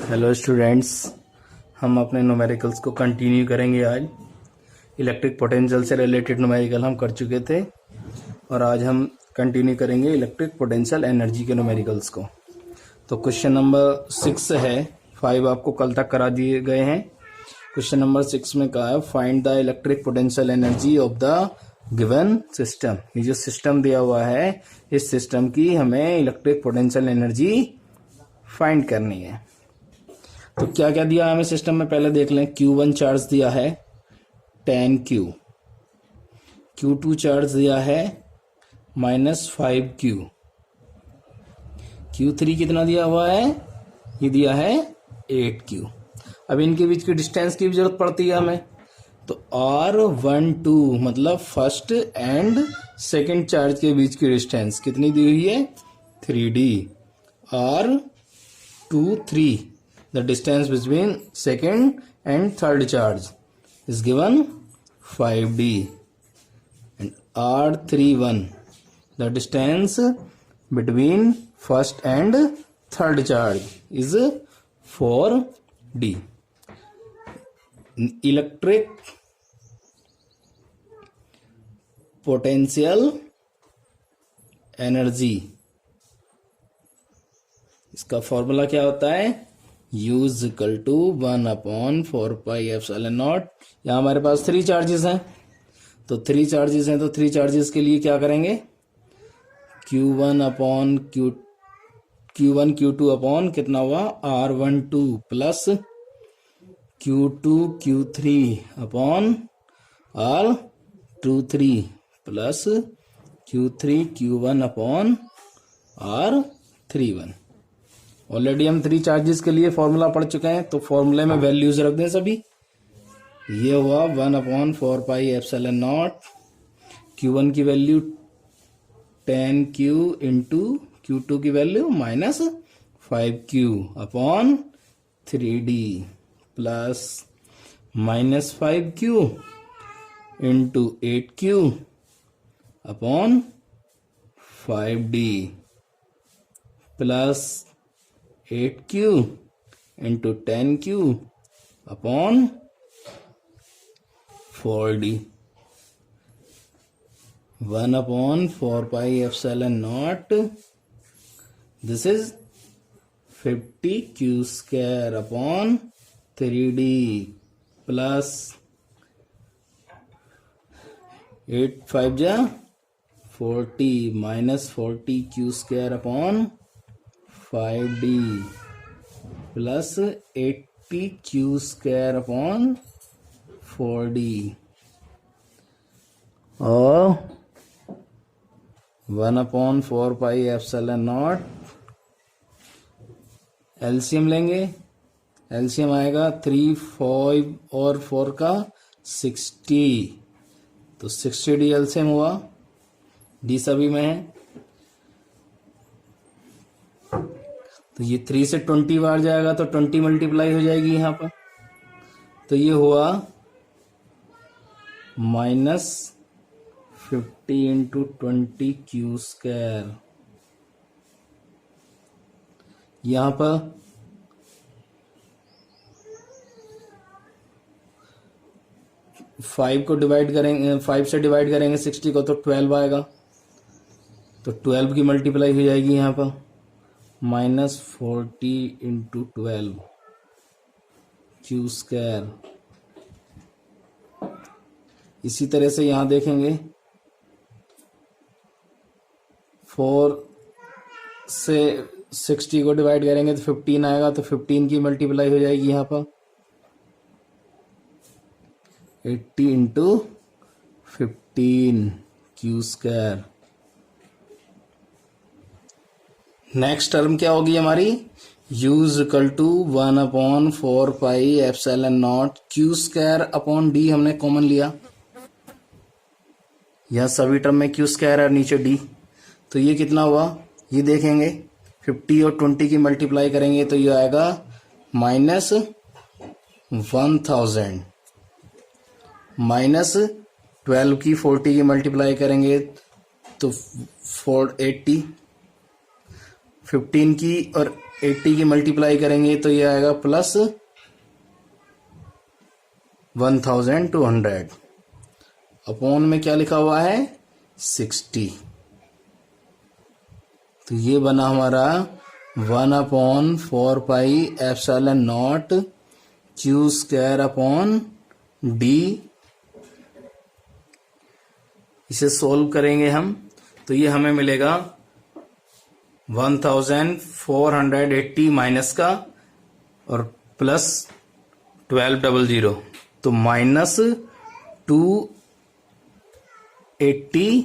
Hello students, हम अपने numericals को कंटिन्यू करेंगे। आज इलेक्ट्रिक पोटेंशियल से रिलेटेड न्यूमेरिकल हम कर चुके थे और आज हम कंटिन्यू करेंगे इलेक्ट्रिक पोटेंशियल एनर्जी के न्यूमेरिकल्स को। तो क्वेश्चन नंबर 6 है, 5 आपको कल तक करा दिए गए हैं। क्वेश्चन नंबर 6 में कहा है find the electric potential energy of the given system. ये जो सिस्टम दिया हुआ है, इस सिस्टम की हमें इलेक्ट्रिक पोटेंशियल एनर्जी फाइंड करनी है। तो क्या क्या दिया हमें सिस्टम में, पहले देख लें। Q1 चार्ज दिया है 10Q, Q2 चार्ज दिया है -5Q, Q3 कितना दिया हुआ है, ये दिया है 8Q। अब इनके बीच की डिस्टेंस की भी जरूरत पड़ती है हमें, तो R12 मतलब फर्स्ट एंड सेकंड चार्ज के बीच की डिस्टेंस कितनी दी हुई है, 3D। R23 the distance between second and third charge is given 5D, and R31 the distance between first and third charge is 4D. Electric potential energy, इसका formula क्या होता है, U इज इक्वल टू 1/4πε0। यहाँ हमारे पास 3 charges हैं, तो 3 charges हैं, तो 3 चार्जेस के लिए क्या करेंगे, Q1 Q2 अपॉन कितना हुआ R12 plus Q2 Q3 upon R23 plus Q3 Q1 upon R31। Already हम 3 चार्जेस के लिए फॉर्मूला पढ़ चुके हैं, तो फॉर्मूले में वैल्यूज रख दें सभी। ये हुआ 1/4πε0। Q1 की वैल्यू 10Q इंटू Q2 की value -5Q upon 3D plus -5Q into 8Q upon 5D plus 8Q into 10Q upon 4D। 1/4πε0 this is 50Q² upon 3D plus 8 5 जा 40 minus 40Q² upon 5D plus 80Q² upon 4D और 1/4πε0। LCM लेंगे, LCM आएगा 3 5 और 4 का 60, तो 60D LCM हुआ, D सभी में है। तो ये 3 से 20 बार जाएगा तो 20 मल्टीप्लाई हो जाएगी यहाँ पर, तो ये हुआ -50 इंटू 20Q²। यहाँ पर 5 को डिवाइड करेंगे, 5 से डिवाइड करेंगे 60 को, तो 12 आएगा, तो 12 की मल्टीप्लाई हो जाएगी यहाँ पर -40 इंटू 12Q²। इसी तरह से यहां देखेंगे 4 से 60 को डिवाइड करेंगे तो 15 आएगा, तो 15 की मल्टीप्लाई हो जाएगी यहाँ पर 80 इंटू 15Q²। नेक्स्ट टर्म क्या होगी हमारी, U is equal to 1/4πε0 Q² upon D हमने कॉमन लिया, यह सभी टर्म में Q² और नीचे D, तो ये कितना हुआ, ये देखेंगे 50 और 20 की मल्टीप्लाई करेंगे तो ये आएगा -1000, -12 की 40 की मल्टीप्लाई करेंगे तो 480, 15 की और 80 की मल्टीप्लाई करेंगे तो ये आएगा प्लस 1200 अपॉन में क्या लिखा हुआ है 60। तो ये बना हमारा 1/4πε0 Q² D। इसे सोल्व करेंगे हम तो ये हमें मिलेगा 1480 माइनस का और प्लस 1200 तो माइनस 280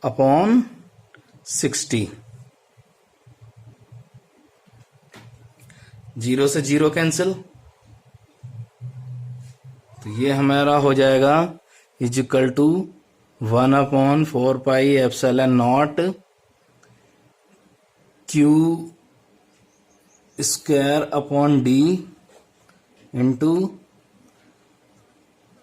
अपॉन 60। 0 से 0 कैंसिल तो ये हमारा हो जाएगा is equal to 1/4πε0 Q² D into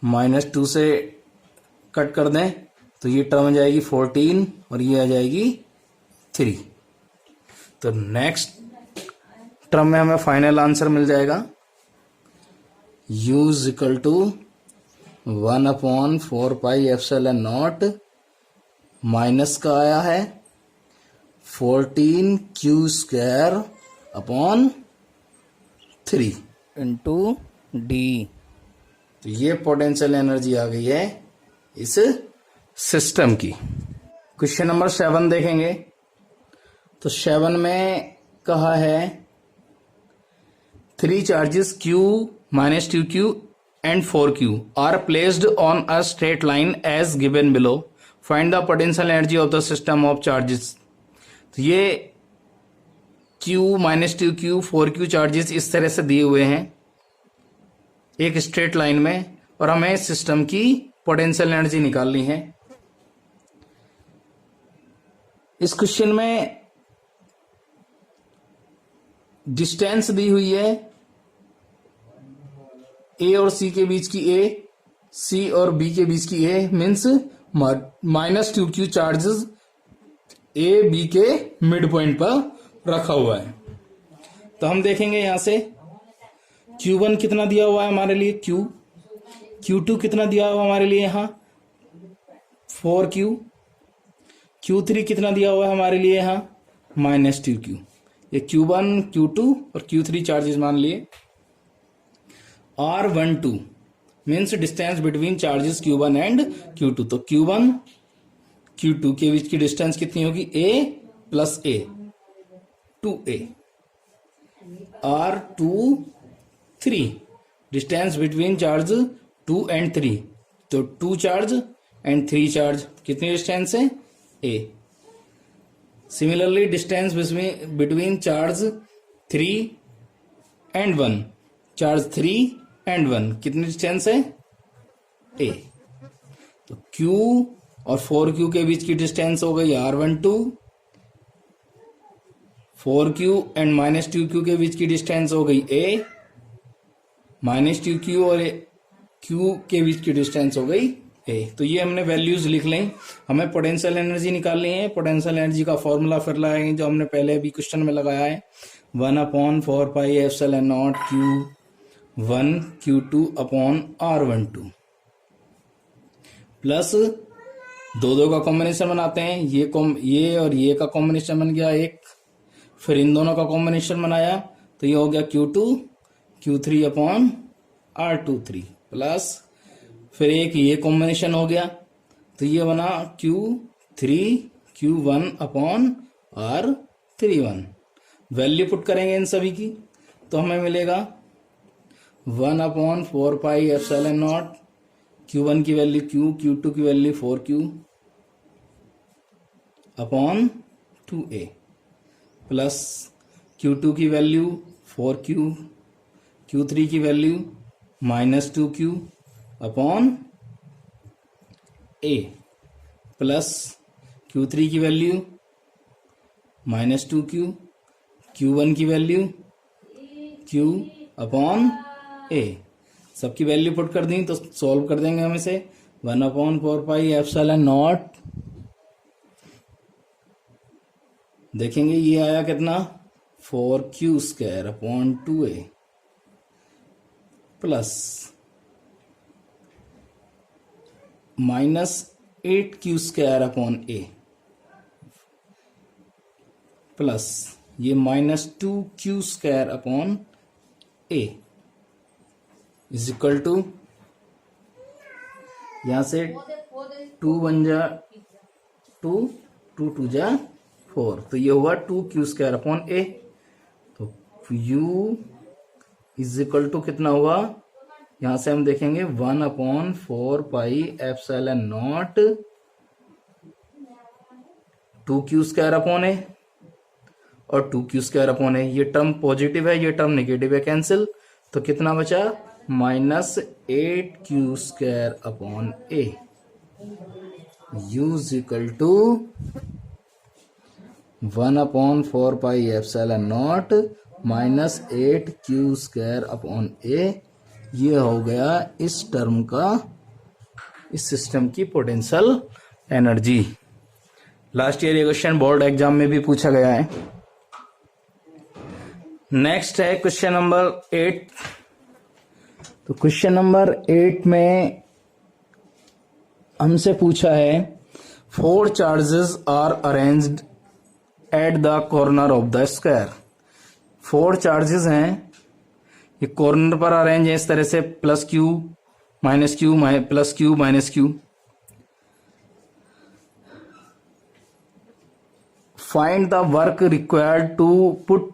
-2 से कट कर दें तो ये टर्म आ जाएगी 14 और ये आ जाएगी 3। तो नेक्स्ट टर्म में हमें फाइनल आंसर मिल जाएगा U इक्वल टू 1/4πε0 माइनस का आया है 14Q² इंटू डी। तो ये पोटेंशियल एनर्जी आ गई है इस सिस्टम की। क्वेश्चन नंबर 7 देखेंगे तो 7 में कहा है 3 charges Q -2Q and 4Q are placed on a straight line as given below. Find the potential energy of the system of charges. तो ये Q -2Q 4Q चार्जेस इस तरह से दिए हुए हैं एक स्ट्रेट लाइन में और हमें सिस्टम की पोटेंशियल एनर्जी निकालनी है। इस क्वेश्चन में डिस्टेंस दी हुई है ए और सी के बीच की ए, सी और बी के बीच की A means -2Q charges A B के मिड पॉइंट पर रखा हुआ है। तो हम देखेंगे यहां से Q1 कितना दिया हुआ है हमारे लिए Q2 कितना दिया हुआ हमारे लिए यहां 4Q, Q3 कितना दिया हुआ है हमारे लिए यहां -2Q। ये Q1 Q2 और Q3 चार्जेस मान लिए। R12 means distance between charges Q1 and Q2। तो Q1 Q2 के बीच की डिस्टेंस कितनी होगी A plus A 2A। R23 distance between charge 2 and 3 तो 2 चार्ज एंड 3 चार्ज कितनी डिस्टेंस है A। Similarly distance between charge 3 and 1 charge 3 and 1 कितनी डिस्टेंस है A। तो Q और 4Q के बीच की डिस्टेंस हो गई R12, 4Q एंड -2Q के बीच की डिस्टेंस हो गई A, -2Q और Q के बीच की डिस्टेंस हो गई A। तो ये हमने वैल्यूज लिख लें। हमें पोटेंशियल एनर्जी निकालनी है। पोटेंशियल एनर्जी का फॉर्मूला फिर लगाएंगे जो हमने पहले भी क्वेश्चन में लगाया है 1/4πε0 Q1 Q2 upon R12 plus 2 का कॉम्बिनेशन बनाते हैं। ये और ये का कॉम्बिनेशन बन गया एक, फिर इन दोनों का कॉम्बिनेशन बनाया तो ये हो गया Q2 Q3 upon R23 plus फिर एक ये कॉम्बिनेशन हो गया तो ये बना Q3 Q1 upon R31। Value put करेंगे इन सभी की तो हमें मिलेगा 1/4πε0 Q1 की वैल्यू Q, Q2 की value 4Q upon 2A plus Q2 की वैल्यू 4Q, Q3 की value -2Q upon A plus Q3 की वैल्यू -2Q, Q1 की वैल्यू Q अपॉन A। सबकी वैल्यू पुट कर दी तो सॉल्व कर देंगे हम इसे 1/4πε0 देखेंगे ये आया कितना 4q² upon 2a plus -8q² upon a plus ये -2q² upon a is equal to, यहां से 2 1 जा 2 2 2 जा 4, तो ये हुआ 2q² अपॉन a। तो u इज इक्वल टू कितना हुआ, यहां से हम देखेंगे 1/4πε0 2q² अपॉन a और 2q² अपॉन a। ये टर्म पॉजिटिव है, ये टर्म नेगेटिव है, कैंसिल। तो कितना बचा -8q² upon a। u is equal to 1/4πε0 -8q² upon a। ये हो गया इस टर्म का, इस सिस्टम की पोटेंशियल एनर्जी। लास्ट ईयर ये क्वेश्चन बोर्ड एग्जाम में भी पूछा गया है। नेक्स्ट है क्वेश्चन नंबर 8। तो क्वेश्चन नंबर 8 में हमसे पूछा है 4 charges are arranged at the corner of the square. 4 charges हैं, ये कॉर्नर पर अरेंज है इस तरह से, +q -q +q -q। Find the work required to put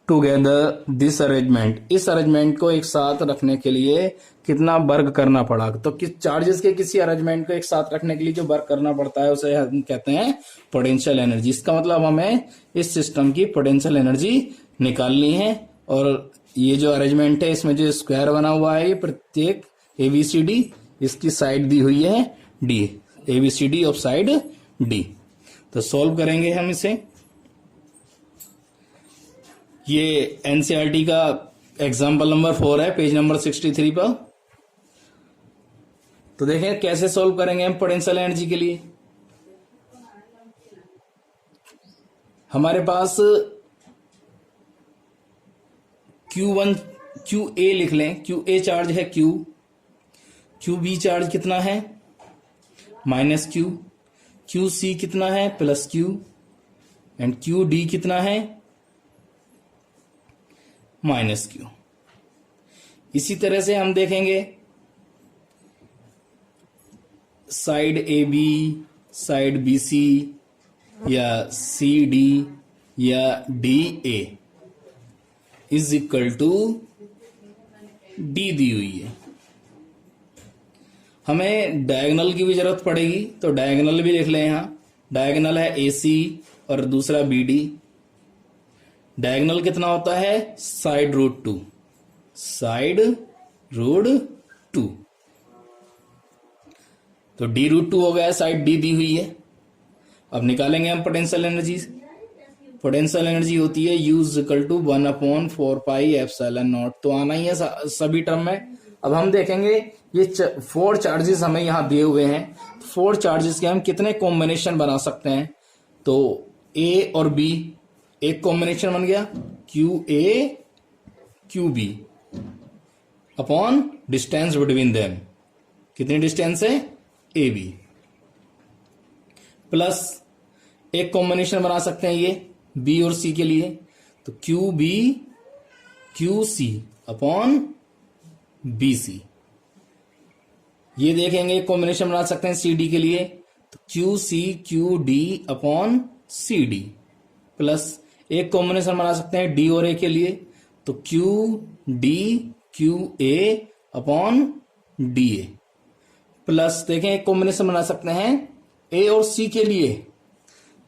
together this arrangement. इस अरेंजमेंट को एक साथ रखने के लिए कितना वर्क करना पड़ा। तो किस चार्जेस के किसी अरेंजमेंट को एक साथ रखने के लिए जो वर्क करना पड़ता है उसे हम कहते हैं पोटेंशियल एनर्जी। इसका मतलब हमें इस सिस्टम की पोटेंशियल एनर्जी निकालनी है। और ये जो अरेंजमेंट है इसमें जो स्क्वायर बना हुआ है, ये प्रत्येक ABCD, इसकी साइड दी हुई है D, ABCD of side D। तो सॉल्व करेंगे हम इसे। ये NCERT का एग्जाम्पल नंबर 4 है, पेज नंबर 63 पर। तो देखें कैसे सॉल्व करेंगे हम पोटेंशियल एनर्जी के लिए। हमारे पास Q1 QA लिख लें, QA चार्ज है Q, QB चार्ज कितना है -q, QC कितना है +q, एंड QD कितना है -q। इसी तरह से हम देखेंगे साइड AB, साइड BC या CD या DA is equal to D दी हुई है। हमें डायगोनल की भी जरूरत पड़ेगी, तो डायगोनल भी लिख लें। यहां डायगोनल है AC और दूसरा BD। डायगोनल कितना होता है √2, √2। तो D√2 हो गया, साइड D दी हुई है। अब निकालेंगे हम पोटेंशियल एनर्जी। पोटेंशियल एनर्जी होती है U = 1/4πε0। तो आना ही है सभी टर्म में। अब हम देखेंगे ये 4 चार्जेस हमें यहां दिए हुए हैं। 4 चार्जेस के हम कितने कॉम्बिनेशन बना सकते हैं। तो A और B एक कॉम्बिनेशन बन गया, QA QB upon distance between them. कितनी डिस्टेंस है AB, प्लस एक कॉम्बिनेशन बना सकते हैं ये B और C के लिए, तो QB QC अपॉन BC। ये देखेंगे एक कॉम्बिनेशन बना सकते हैं CD के लिए, तो QC QD upon CD, plus एक कॉम्बिनेशन बना सकते हैं D और A के लिए, तो QD QA upon DA, plus देखें एक कॉम्बिनेशन बना सकते हैं A और C के लिए,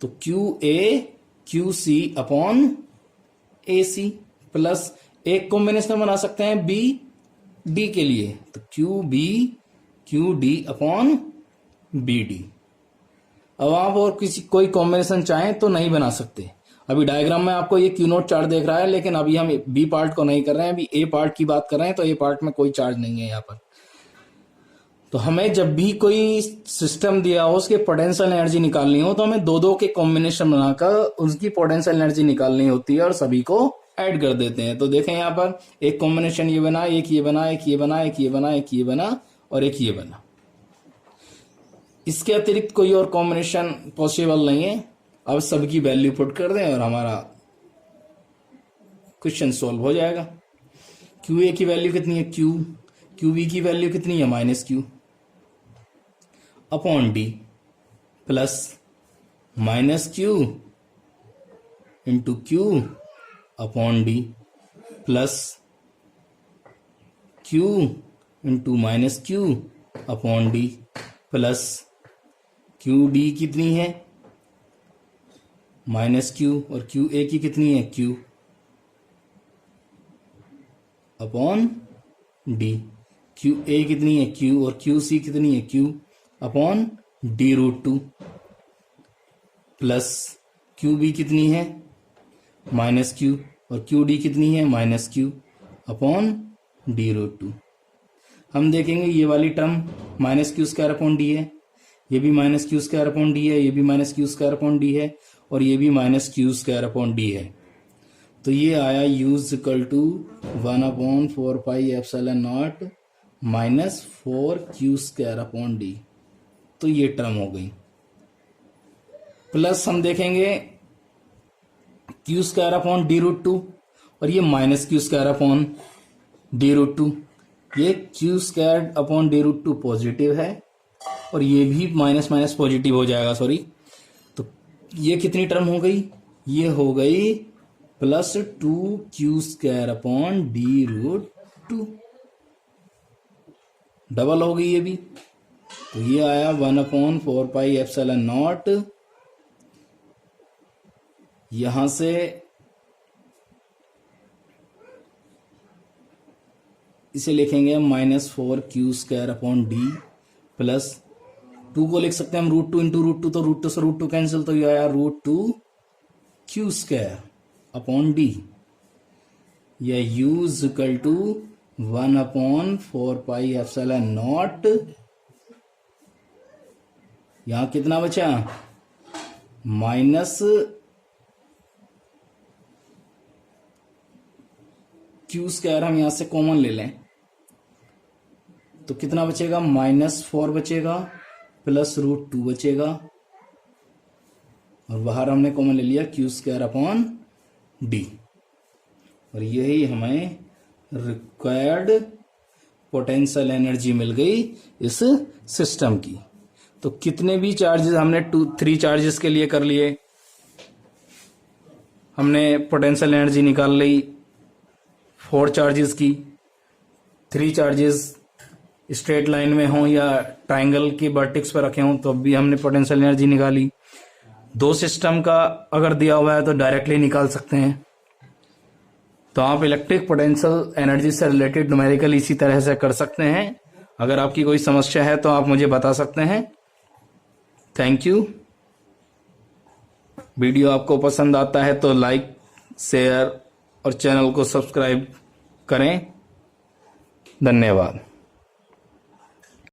तो QA QC upon AC, plus एक कॉम्बिनेशन बना सकते हैं B D के लिए, तो QB QD अपॉन BD। अब आप और किसी कोई कॉम्बिनेशन चाहें तो नहीं बना सकते। अभी डायग्राम में आपको ये Q0 चार्ट देख रहा है, लेकिन अभी हम B पार्ट को नहीं कर रहे हैं, अभी A पार्ट की बात कर रहे हैं। तो A पार्ट में कोई चार्ज नहीं है यहाँ पर। तो हमें जब भी कोई सिस्टम दिया हो उसके पोटेंशियल एनर्जी निकालनी हो तो हमें दो दो के कॉम्बिनेशन बनाकर उसकी पोटेंशियल एनर्जी निकालनी होती है और सभी को ऐड कर देते हैं। तो देखें यहाँ पर एक कॉम्बिनेशन ये बना, एक ये बना, एक ये बना, एक ये बना, एक ये बना और एक ये बना। इसके अतिरिक्त कोई और कॉम्बिनेशन पॉसिबल नहीं है। अब सबकी वैल्यू पुट कर दें और हमारा क्वेश्चन सॉल्व हो जाएगा। क्यू ए की वैल्यू कितनी है क्यू, क्यू बी की वैल्यू कितनी है minus Q upon D plus minus Q into Q upon D plus Q into minus Q upon D plus Q D कितनी है माइनस क्यू और क्यू ए की कितनी है Q upon D. Q A कितनी है क्यू और Q C कितनी है Q upon D root two plus Q B कितनी है माइनस क्यू और क्यू डी कितनी है minus Q upon D root two. हम देखेंगे ये वाली term minus Q square upon D है, ये भी minus Q square upon D है, ये भी minus Q square upon D है और ये भी minus Q square upon D है। तो ये आया U's equal to 1/4 pi epsilon naught minus 4 Q square upon D. तो ये टर्म हो गई। प्लस हम देखेंगे Q square upon D root two और ये minus Q square upon D root two. ये Q square upon D root two positive है और ये भी माइनस माइनस पॉजिटिव हो जाएगा, सॉरी। तो ये कितनी टर्म हो गई, ये हो गई plus 2 Q square upon D root two, double हो गई ये भी। तो ये आया 1/4 पाई एप्सिलॉन नॉट, यहां से इसे लिखेंगे minus 4 Q square upon D plus 2 को लिख सकते हैं हम रूट 2 इंटू रूट 2, तो रूट 2 से रूट 2 कैंसिल, तो ये आया root 2 Q square upon D. या U is equal to 1/4 pi epsilon naught, यहां कितना बचा माइनस क्यू स्क्वायर, हम यहां से कॉमन ले लें तो कितना बचेगा -4 बचेगा प्लस रूट 2 बचेगा और बाहर हमने कॉमन ले लिया क्यू स्क्वायर अपॉन डी। और यही हमें रिक्वायर्ड पोटेंशियल एनर्जी मिल गई इस सिस्टम की। तो कितने भी चार्जेस हमने 3 चार्जेस के लिए कर लिए, हमने पोटेंशियल एनर्जी निकाल ली 4 चार्जेस की। 3 चार्जेस स्ट्रेट लाइन में हों या ट्राइंगल के वर्टेक्स पर रखे हों तो भी हमने पोटेंशियल एनर्जी निकाली। 2 सिस्टम का अगर दिया हुआ है तो डायरेक्टली निकाल सकते हैं। तो आप इलेक्ट्रिक पोटेंशियल एनर्जी से रिलेटेड न्यूमेरिकल इसी तरह से कर सकते हैं। अगर आपकी कोई समस्या है तो आप मुझे बता सकते हैं। Thank you. वीडियो आपको पसंद आता है तो लाइक, शेयर और चैनल को सब्सक्राइब करें। धन्यवाद।